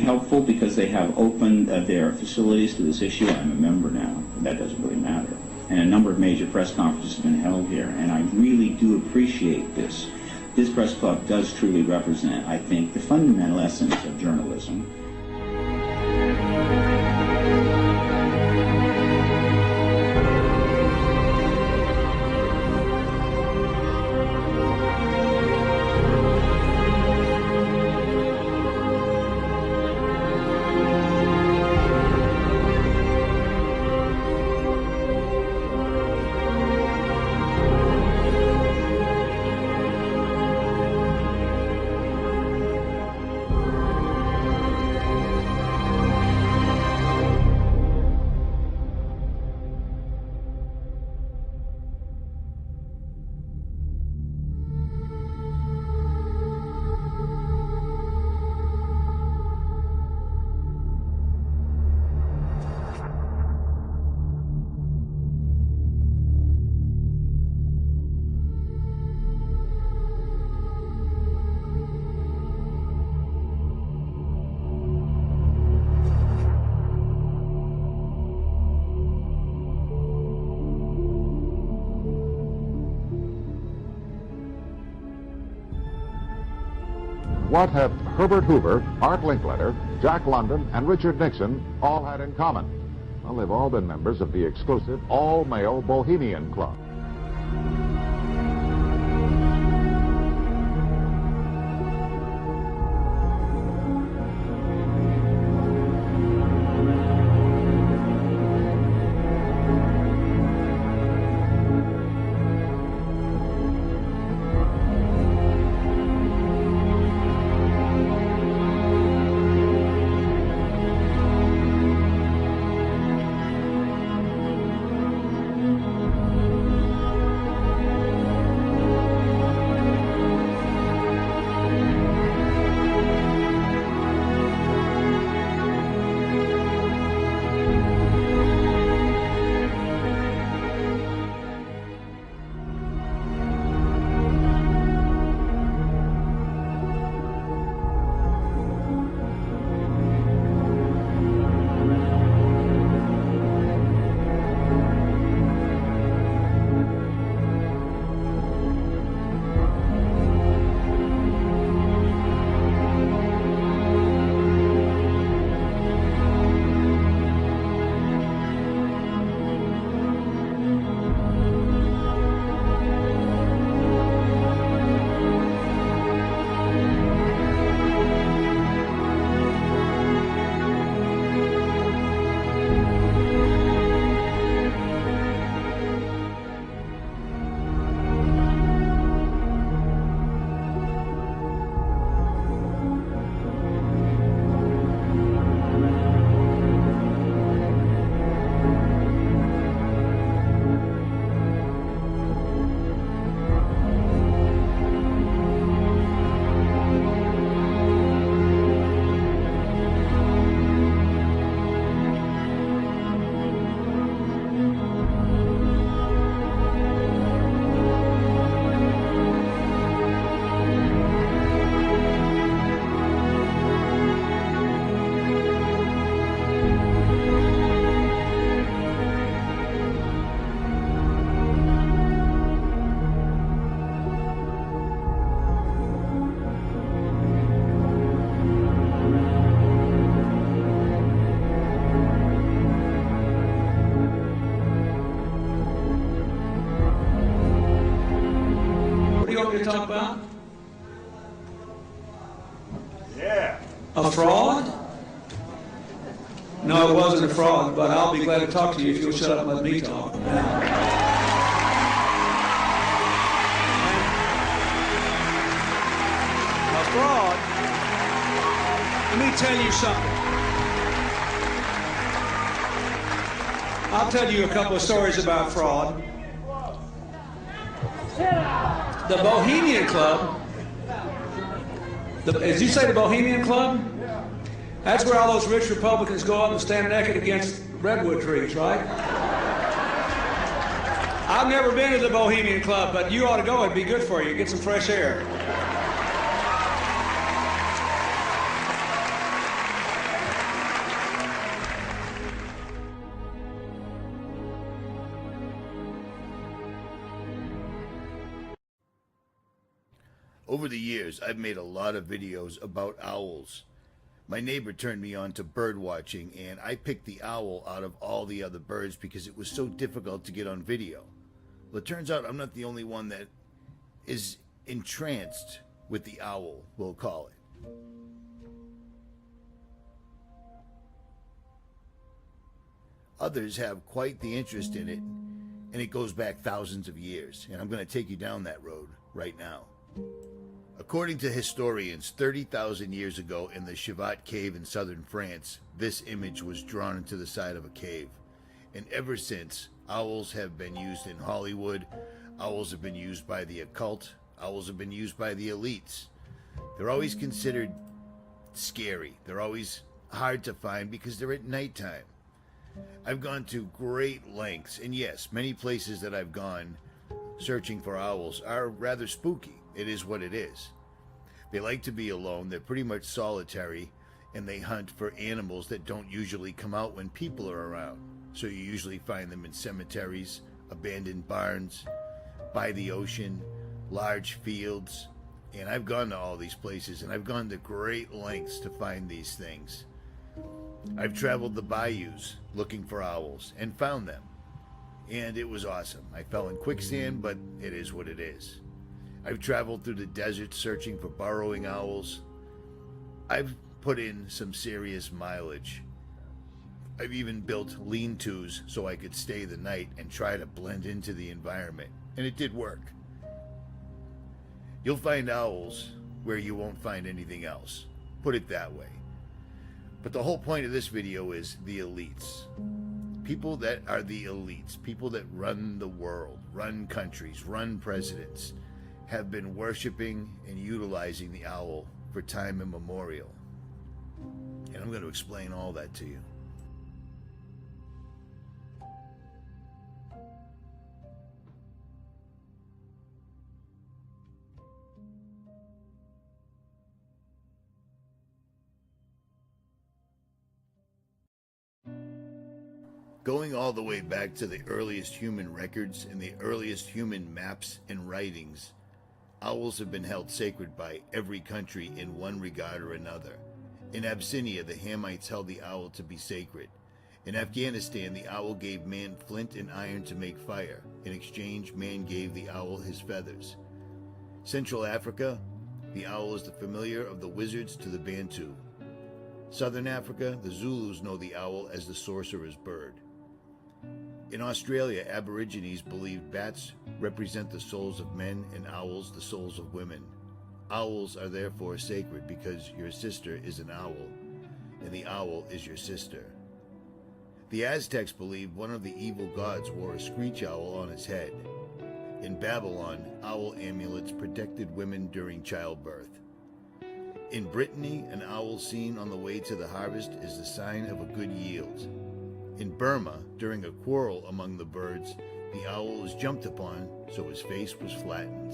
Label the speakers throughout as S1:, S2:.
S1: helpful because they have opened their facilities to this issue. I'm a member now. That doesn't really matter. And a number of major press conferences have been held here, and I really do appreciate this. This press club does truly represent, I think, the fundamental essence of journalism.
S2: What have Herbert Hoover, Art Linkletter, Jack London, and Richard Nixon all had in common? Well, they've all been members of the exclusive all-male Bohemian Club.
S3: To talk about?
S4: Yeah.
S3: A fraud? No, it wasn't a fraud, but I'll be glad to talk to you if you'll shut up and let me talk. A fraud? Let me tell you something. I'll tell you a couple of stories about fraud. The Bohemian Club, as you say, the Bohemian Club? That's where all those rich Republicans go up and stand naked against redwood trees, right? I've never been to the Bohemian Club, but you ought to go. It'd be good for you. Get some fresh air.
S4: Over the years, I've made a lot of videos about owls. My neighbor turned me on to bird watching, and I picked the owl out of all the other birds because it was so difficult to get on video. Well, it turns out I'm not the only one that is entranced with the owl, we'll call it. Others have quite the interest in it, and it goes back thousands of years, and I'm going to take you down that road right now. According to historians, 30,000 years ago in the Chevat cave in southern France, this image was drawn into the side of a cave. And ever since, owls have been used in Hollywood, owls have been used by the occult, owls have been used by the elites. They're always considered scary. They're always hard to find because they're at nighttime. I've gone to great lengths, and yes, many places that I've gone searching for owls are rather spooky. It is what it is. They like to be alone, they're pretty much solitary, and they hunt for animals that don't usually come out when people are around. So you usually find them in cemeteries, abandoned barns, by the ocean, large fields. And I've gone to all these places, and I've gone to great lengths to find these things. I've traveled the bayous looking for owls and found them. And it was awesome. I fell in quicksand, but it is what it is. I've traveled through the desert searching for burrowing owls. I've put in some serious mileage. I've even built lean-tos so I could stay the night and try to blend into the environment. And it did work. You'll find owls where you won't find anything else. Put it that way. But the whole point of this video is the elites. People that are the elites, people that run the world, run countries, run presidents, have been worshiping and utilizing the owl for time immemorial. And I'm going to explain all that to you. Going all the way back to the earliest human records and the earliest human maps and writings, owls have been held sacred by every country in one regard or another. In Abyssinia, the Hamites held the owl to be sacred. In Afghanistan, the owl gave man flint and iron to make fire. In exchange, man gave the owl his feathers. Central Africa, the owl is the familiar of the wizards to the Bantu. Southern Africa, the Zulus know the owl as the sorcerer's bird. In Australia, Aborigines believed bats represent the souls of men and owls the souls of women. Owls are therefore sacred because your sister is an owl, and the owl is your sister. The Aztecs believed one of the evil gods wore a screech owl on his head. In Babylon, owl amulets protected women during childbirth. In Brittany, an owl seen on the way to the harvest is the sign of a good yield. In Burma, during a quarrel among the birds, the owl was jumped upon so his face was flattened.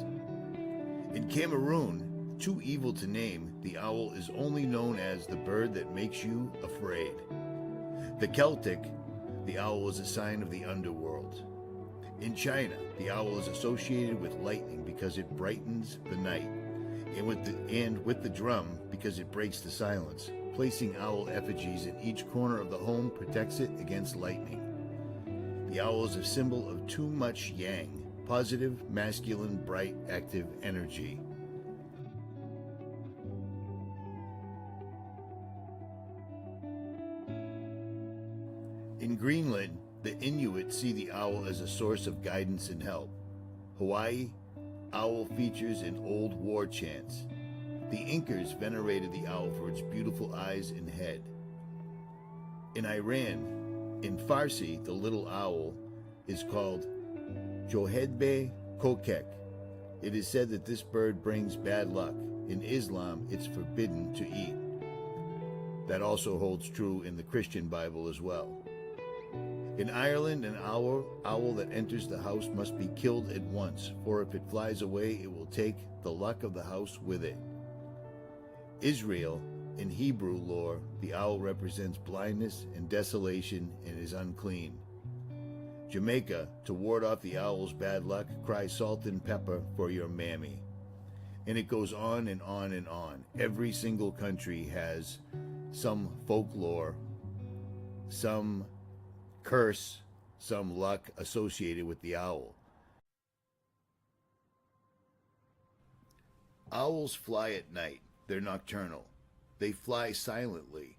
S4: In Cameroon, too evil to name, the owl is only known as the bird that makes you afraid. The Celtic, the owl was a sign of the underworld. In China, the owl is associated with lightning because it brightens the night, and with the drum because it breaks the silence. Placing owl effigies in each corner of the home protects it against lightning. The owl is a symbol of too much yang, positive, masculine, bright, active energy. In Greenland, the Inuit see the owl as a source of guidance and help. Hawaii, owl features in old war chants. The Incas venerated the owl for its beautiful eyes and head. In Iran, in Farsi, the little owl is called Johedbe Kokek. It is said that this bird brings bad luck. In Islam, it's forbidden to eat. That also holds true in the Christian Bible as well. In Ireland, an owl that enters the house must be killed at once, for if it flies away, it will take the luck of the house with it. Israel, in Hebrew lore, the owl represents blindness and desolation and is unclean. Jamaica, to ward off the owl's bad luck, cry salt and pepper for your mammy. And it goes on and on and on. Every single country has some folklore, some curse, some luck associated with the owl. Owls fly at night. They're nocturnal. They fly silently.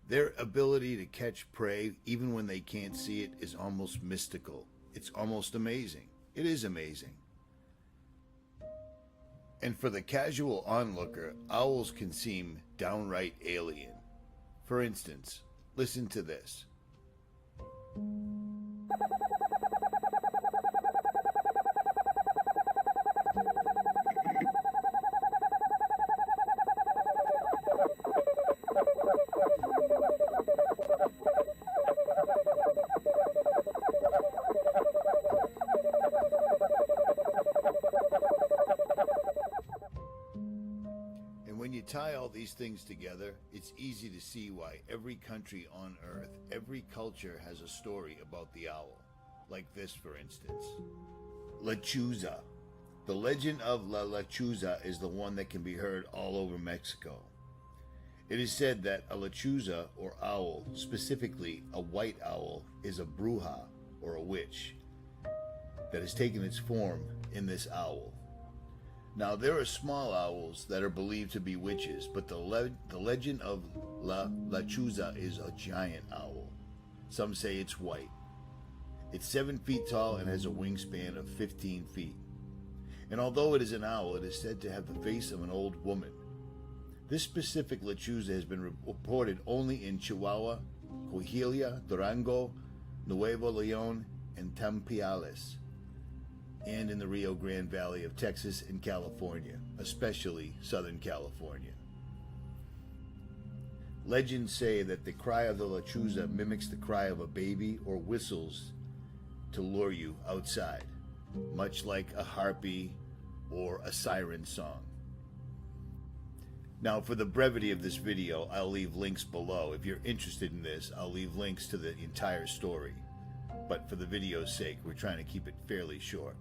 S4: Their ability to catch prey, even when they can't see it, is almost mystical. It's almost amazing. It is amazing. And for the casual onlooker, owls can seem downright alien. For instance, listen to this. When you tie all these things together, it's easy to see why every country on Earth, every culture has a story about the owl. Like this, for instance. Lechuza. The legend of La Lechuza is the one that can be heard all over Mexico. It is said that a lechuza, or owl, specifically a white owl, is a bruja, or a witch, that has taken its form in this owl. Now, there are small owls that are believed to be witches, but the legend of La Lechuza is a giant owl. Some say it's white. It's 7 feet tall and has a wingspan of 15 feet. And although it is an owl, it is said to have the face of an old woman. This specific Lechuza has been reported only in Chihuahua, Coahuila, Durango, Nuevo León, and Tampiales, and in the Rio Grande Valley of Texas and California, especially Southern California. Legends say that the cry of the Lechuza mimics the cry of a baby or whistles to lure you outside, much like a harpy or a siren song. Now, for the brevity of this video, I'll leave links below. If you're interested in this, I'll leave links to the entire story. But for the video's sake, we're trying to keep it fairly short.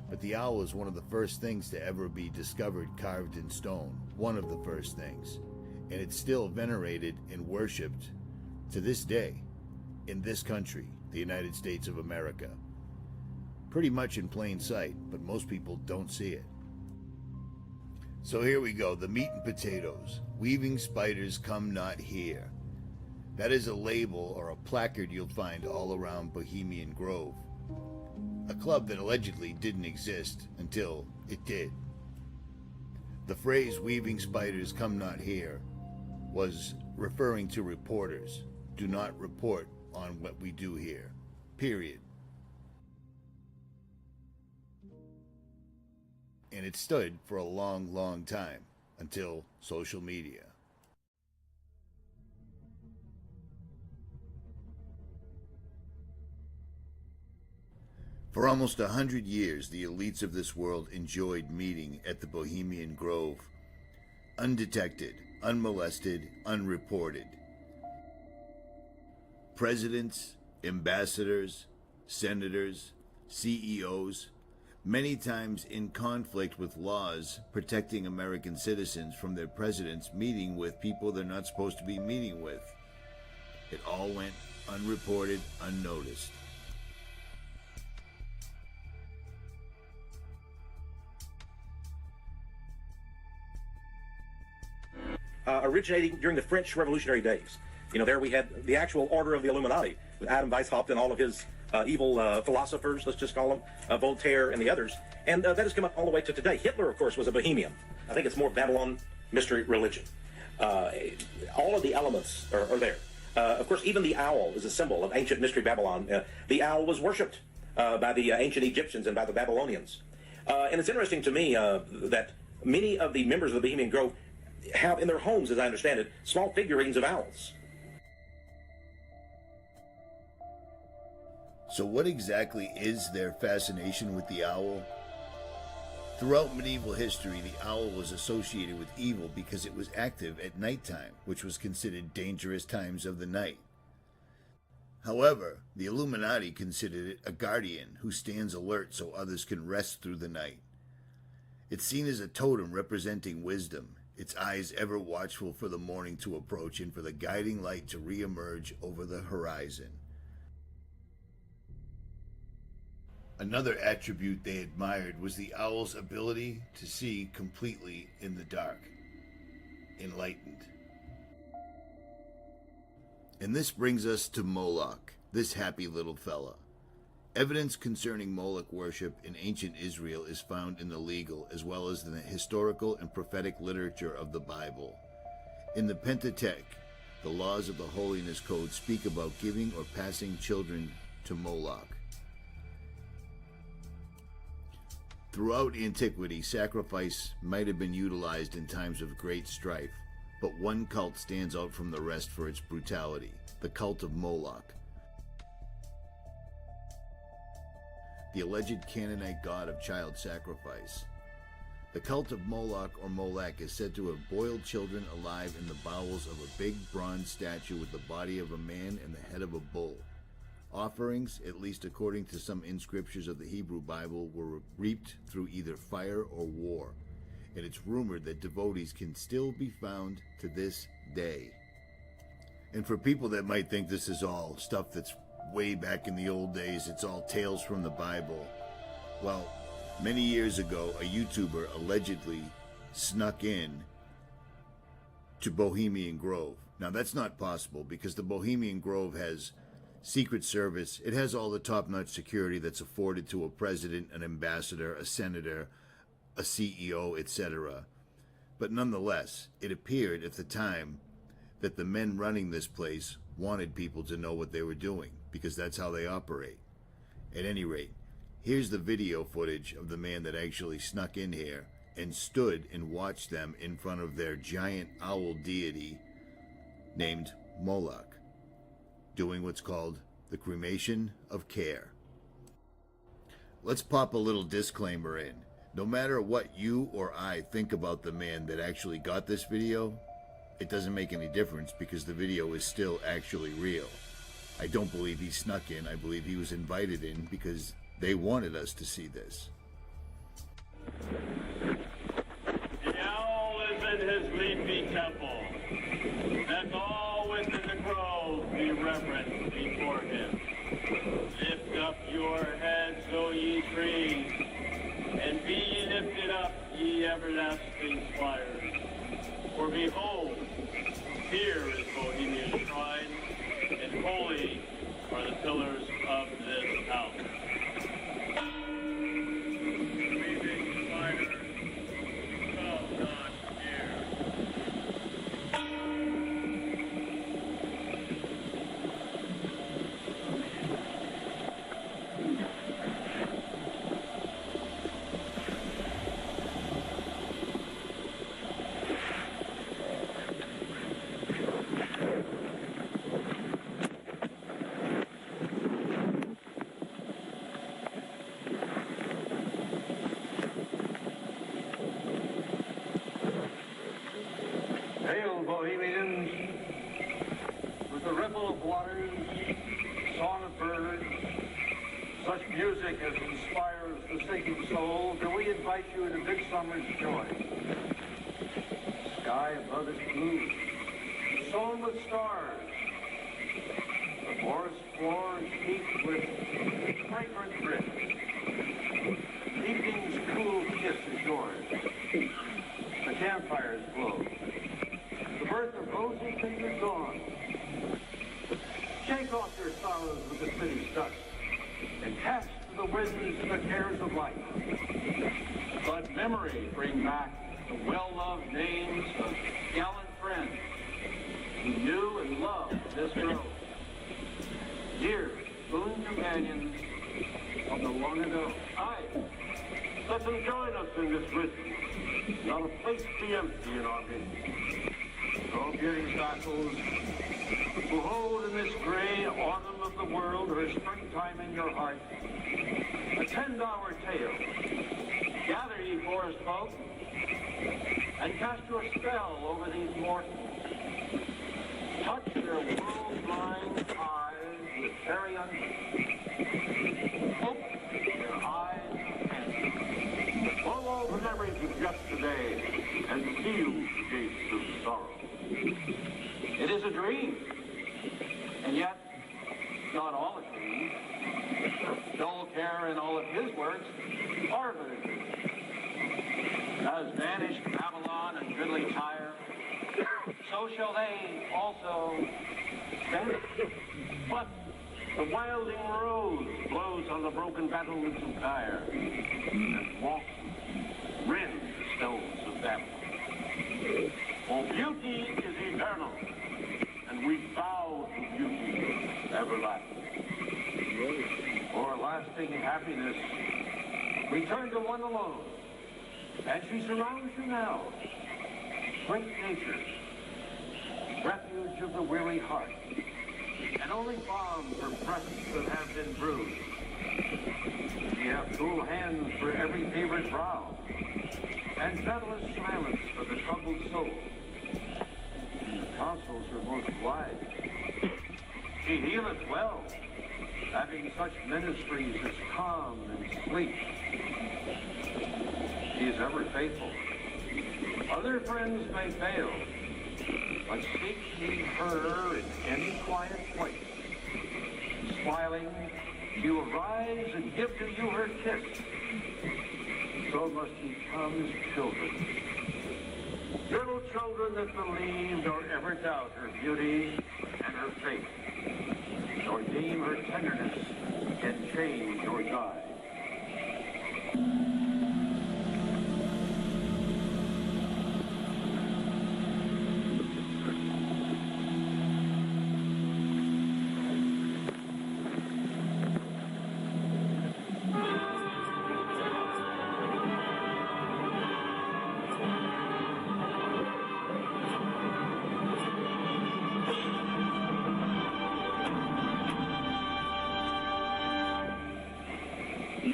S4: But the owl is one of the first things to ever be discovered carved in stone. One of the first things. And it's still venerated and worshipped to this day in this country, the United States of America. Pretty much in plain sight, but most people don't see it. So here we go, the meat and potatoes. Weaving spiders come not here. That is a label or a placard you'll find all around Bohemian Grove. A club that allegedly didn't exist until it did. The phrase weaving spiders come not here was referring to reporters. Do not report on what we do here. Period. And it stood for a long, long time until social media. For almost 100 years, the elites of this world enjoyed meeting at the Bohemian Grove, undetected, unmolested, unreported. Presidents, ambassadors, senators, CEOs, many times in conflict with laws protecting American citizens from their presidents meeting with people they're not supposed to be meeting with. It all went unreported, unnoticed.
S5: Originating during the French Revolutionary days. You know, there we had the actual order of the Illuminati, with Adam Weishaupt and all of his evil philosophers, let's just call them, Voltaire and the others. And that has come up all the way to today. Hitler, of course, was a Bohemian. I think it's more Babylon mystery religion. All of the elements are there. Of course, even the owl is a symbol of ancient mystery Babylon. The owl was worshipped by the ancient Egyptians and by the Babylonians. And it's interesting to me that many of the members of the Bohemian Grove have in their homes, as I understand it, small figurines of owls.
S4: So what exactly is their fascination with the owl? Throughout medieval history, the owl was associated with evil because it was active at nighttime, which was considered dangerous times of the night. However, the Illuminati considered it a guardian who stands alert so others can rest through the night. It's seen as a totem representing wisdom, its eyes ever watchful for the morning to approach and for the guiding light to re-emerge over the horizon. Another attribute they admired was the owl's ability to see completely in the dark, enlightened. And this brings us to Moloch, this happy little fella. Evidence concerning Moloch worship in ancient Israel is found in the legal as well as in the historical and prophetic literature of the Bible. In the Pentateuch, the laws of the Holiness Code speak about giving or passing children to Moloch. Throughout antiquity, sacrifice might have been utilized in times of great strife, but one cult stands out from the rest for its brutality, the cult of Moloch. The alleged Canaanite god of child sacrifice. The cult of Moloch or Molech is said to have boiled children alive in the bowels of a big bronze statue with the body of a man and the head of a bull. Offerings, at least according to some inscriptions of the Hebrew Bible, were reaped through either fire or war, and it's rumored that devotees can still be found to this day. And for people that might think this is all stuff that's way back in the old days, it's all tales from the Bible, well, many years ago, a YouTuber allegedly snuck in to Bohemian Grove. Now, that's not possible because the Bohemian Grove has Secret Service. It has all the top-notch security that's afforded to a president, an ambassador, a senator, a CEO, etc. But nonetheless, it appeared at the time that the men running this place wanted people to know what they were doing, because that's how they operate. At any rate, here's the video footage of the man that actually snuck in here and stood and watched them in front of their giant owl deity named Moloch, doing what's called the cremation of care. Let's pop a little disclaimer in. No matter what you or I think about the man that actually got this video, it doesn't make any difference because the video is still actually real. I don't believe he snuck in. I believe he was invited in because they wanted us to see this.
S6: The owl is in his leafy temple. Let all within the grove be reverent before him. Lift up your heads, O ye trees, and be ye lifted up, ye everlasting spires. For behold, here is Bohemia's shrine, and holy are the pillars of this house. Weeping spiders, come not here. Hail, Bohemians, with the ripple of waters, song of birds, such music as inspires the sinking soul, do we invite you into midsummer's joy. Sky above is blue, sown with stars. The forest floor is heaped with fragrant drift. Evening's cool kiss is yours. The campfires glow. The birth of roses in your dawn. Shake off your sorrows with the city's dust and cast to the winds the cares of life. Let memory bring back the well-loved names of gallant friends who knew and loved this grove. Dear boon companions of the long ago. Aye, let them join us in this rhythm. Not a place be empty in our midst. Oh, beauty shackles, who hold in this gray autumn of the world her springtime in your heart, attend our tale. Gather, ye forest folk, and cast your spell over these mortals. Touch their world-blind eyes with day and seal the gates of sorrow. It is a dream, and yet not all a dream. Dull care and all of his works are but a dream. As vanished Babylon and goodly Tyre, so shall they also vanish. But the wilding rose blows on the broken battlements of Tyre, and walks rend the stones of Babylon. For beauty is eternal, and we bow to beauty everlasting. For lasting happiness, we turn to one alone, and she surrounds you now. Great nature, refuge of the weary heart, and only balm for breasts that have been bruised. She hath cool hands for every favored brow, and gentlest silence for the troubled soul. She counsels her most wise. She healeth well, having such ministries as calm and sleep. She is ever faithful. Other friends may fail, but seek ye her in any quiet place. Smiling, she will rise and give to you her kiss. So must ye come as children. Little children that believe nor ever doubt her beauty and her faith, nor deem her tenderness can change or guide.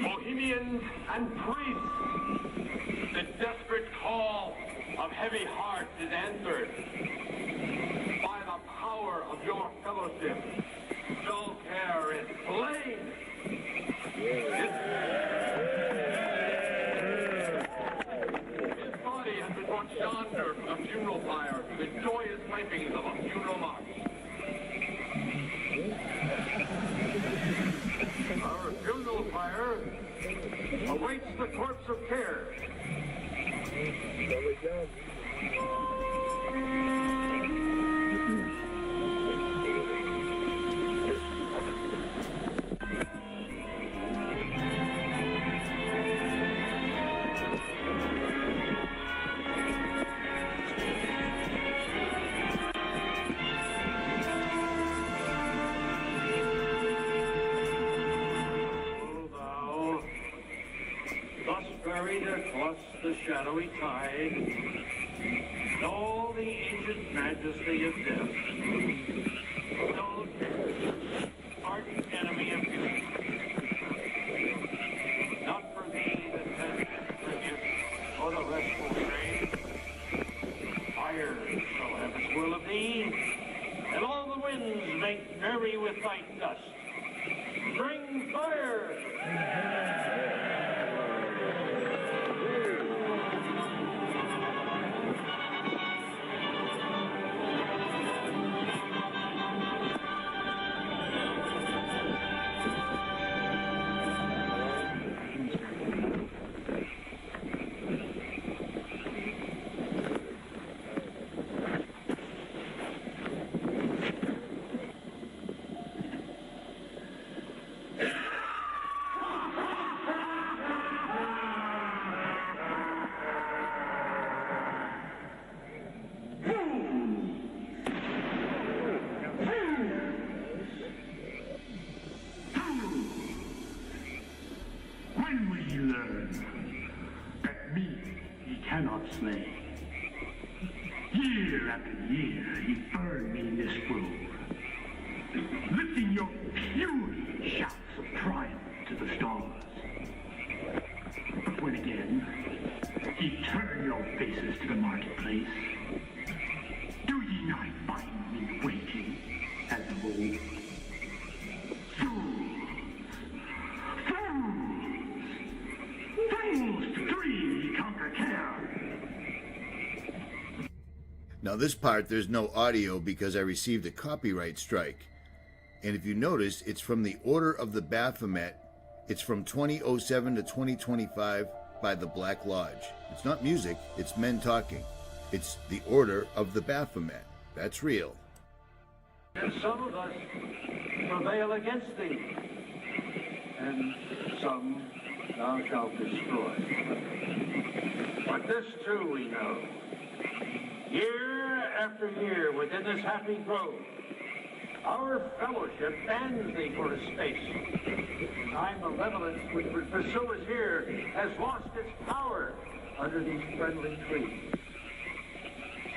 S6: Bohemians and priests, the desperate call of heavy hearts is answered by the power of your fellowship. Dull care is slain. His body has been brought yonder from the funeral pyre to the joyous pipings of a funeral march. Our funeral pyre awaits the corpse of care. Across the shadowy tide, and all the ancient majesty of death. Dull care, ardent enemy of beauty. Not for thee that has been tribute, or the restful grave. Fire shall have its will of thee, and all the winds make merry with thy dust. Bring fire!
S7: When will ye learn that me ye cannot slay? Year after year ye burn me in this grove, lifting your puny shouts of triumph to the stars. But when again ye turn your faces to the marketplace, do ye not find me waiting as of old? Fools to dream ye conquer care,
S4: Now this part, there's no audio because I received a copyright strike. And if you notice, it's from the Order of the Baphomet. It's from 2007 to 2025 by the Black Lodge. It's not music, it's men talking. It's the Order of the Baphomet. That's real.
S6: And some of us prevail against thee, and some thou shalt destroy. But this too we know. Year after year within this happy grove, our fellowship bans thee for a space. Thy malevolence which would pursue us here has lost its power under these friendly trees.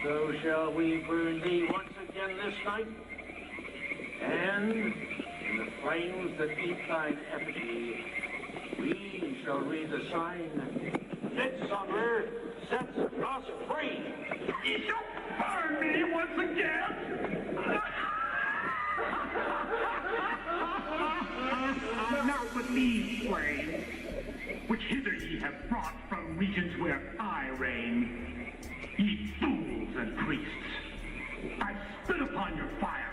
S6: So shall we burn thee once again this night, and in the flames that eat thine effigy, we shall read the sign, Midsummer sets us free.
S7: You shall burn me once again. Not with these flames, which hither ye have brought from regions where I reign. Ye fools and priests, I spit upon your fire.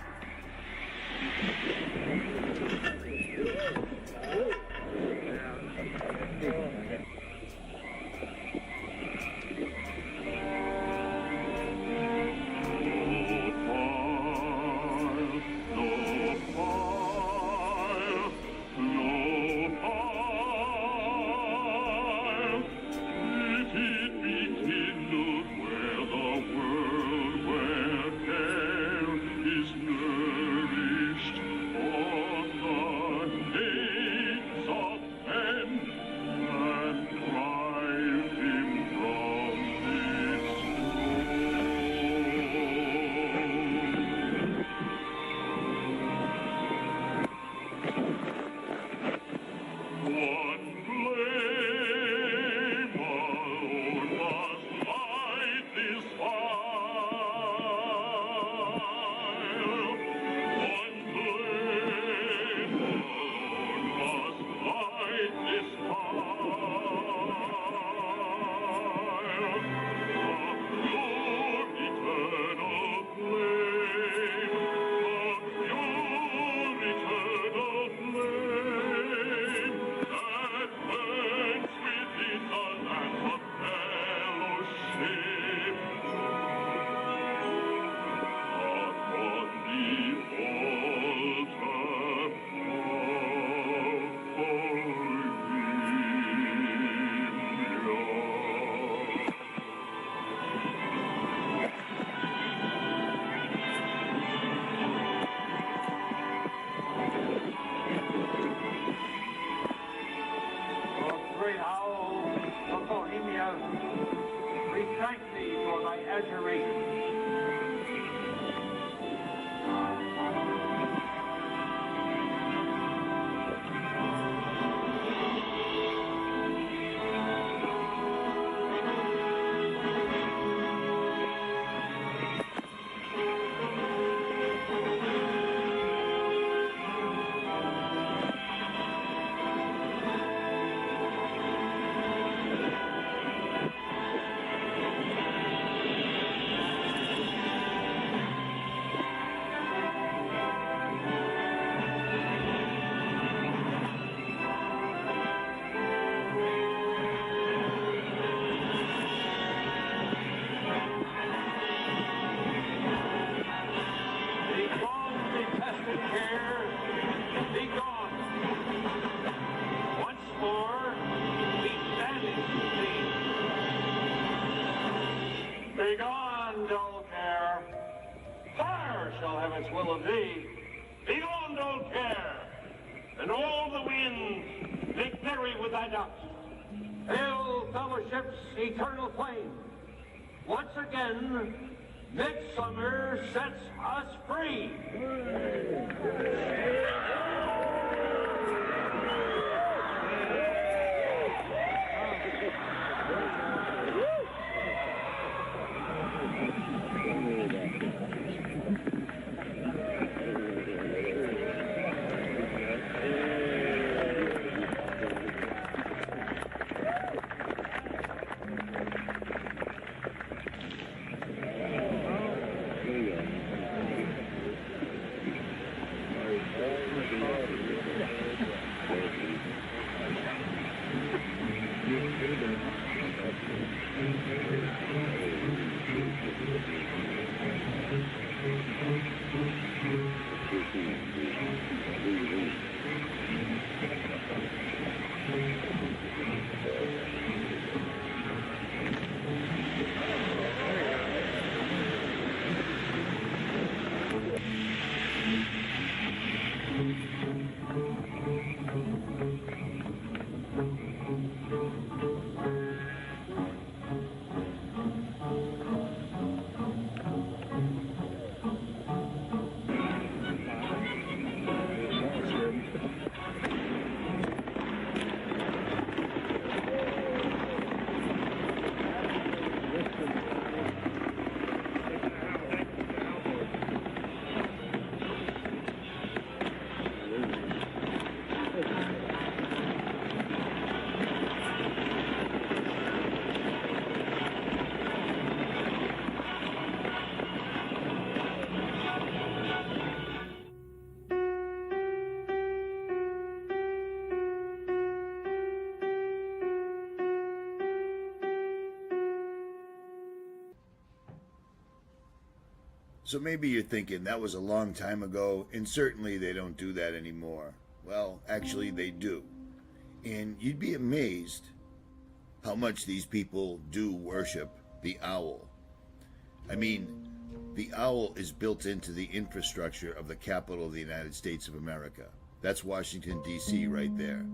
S6: Begone, dull care. Fire shall have its will of thee. Begone, dull care. And all the winds make merry with thy dust. Hail, fellowship's eternal flame. Once again, midsummer sets us free.
S4: So maybe you're thinking that was a long time ago, and certainly they don't do that anymore. Well, actually they do. And you'd be amazed how much these people do worship the owl. I mean, the owl is built into the infrastructure of the capital of the United States of America. That's Washington, D.C. right there.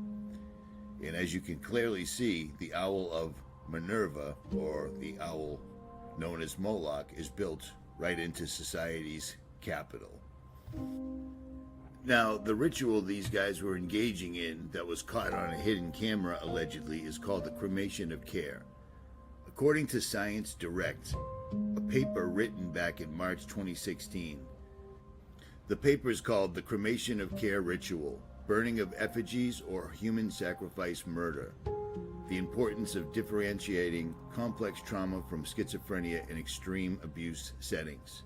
S4: And as you can clearly see, the owl of Minerva, or the owl known as Moloch, is built right into society's capital. Now, the ritual these guys were engaging in that was caught on a hidden camera, allegedly, is called the cremation of care. According to Science Direct, a paper written back in March 2016, the paper is called The Cremation of Care Ritual, Burning of Effigies or Human Sacrifice Murder. The importance of differentiating complex trauma from schizophrenia in extreme abuse settings.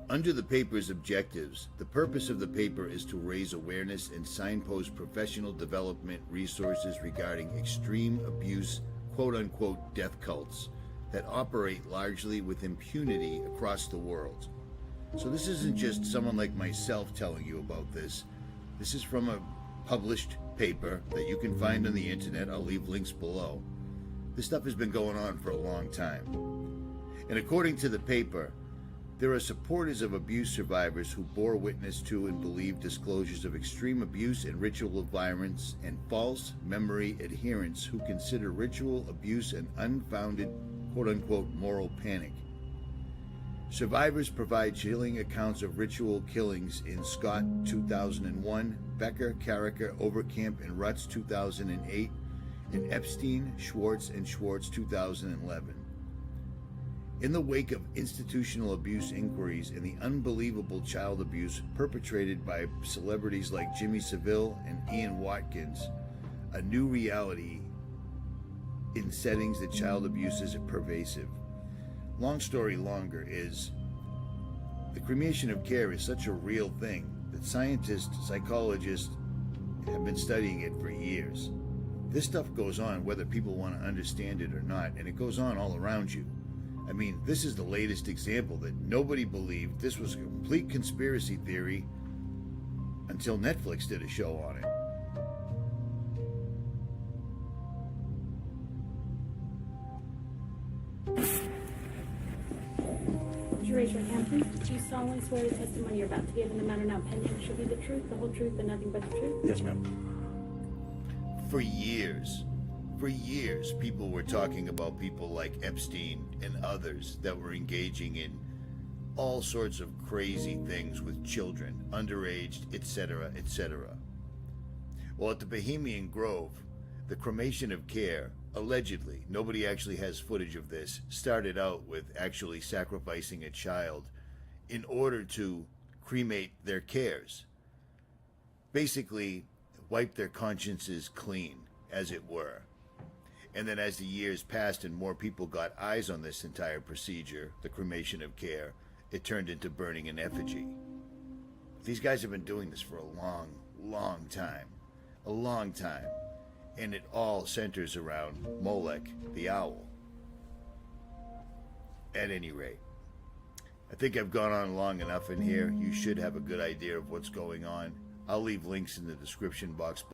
S4: Under the paper's objectives, the purpose of the paper is to raise awareness and signpost professional development resources regarding extreme abuse, quote-unquote, death cults that operate largely with impunity across the world. So this isn't just someone like myself telling you about this. This is from a published paper that you can find on the internet. I'll leave links below. This stuff has been going on for a long time. And according to the paper, there are supporters of abuse survivors who bore witness to and believe disclosures of extreme abuse and ritual violence, and false memory adherents who consider ritual abuse an unfounded, quote-unquote, moral panic. Survivors provide chilling accounts of ritual killings in Scott 2001, Becker, Carricker, Overcamp, and Rutz 2008, and Epstein, Schwartz, and Schwartz 2011. In the wake of institutional abuse inquiries and the unbelievable child abuse perpetrated by celebrities like Jimmy Savile and Ian Watkins, a new reality in settings that child abuse is pervasive. Long story longer is, the cremation of care is such a real thing that scientists, psychologists have been studying it for years. This stuff goes on whether people want to understand it or not, and it goes on all around you. I mean, this is the latest example that nobody believed this was a complete conspiracy theory until Netflix did a show on it.
S8: Would you raise your hand, please? Do you solemnly swear the testimony you're about to give in the matter now pending shall be the truth, the whole truth, and nothing but the truth?
S5: Yes, ma'am.
S4: For years, people were talking about people like Epstein and others that were engaging in all sorts of crazy things with children, underaged, etc., etc. Well, at the Bohemian Grove, the cremation of care, allegedly, nobody actually has footage of this, started out with actually sacrificing a child in order to cremate their cares. Basically, wipe their consciences clean, as it were. And then as the years passed and more people got eyes on this entire procedure, the cremation of care, it turned into burning an effigy. These guys have been doing this for a long, long time. A long time. And it all centers around Molech, the owl. At any rate, I think I've gone on long enough in here. You should have a good idea of what's going on. I'll leave links in the description box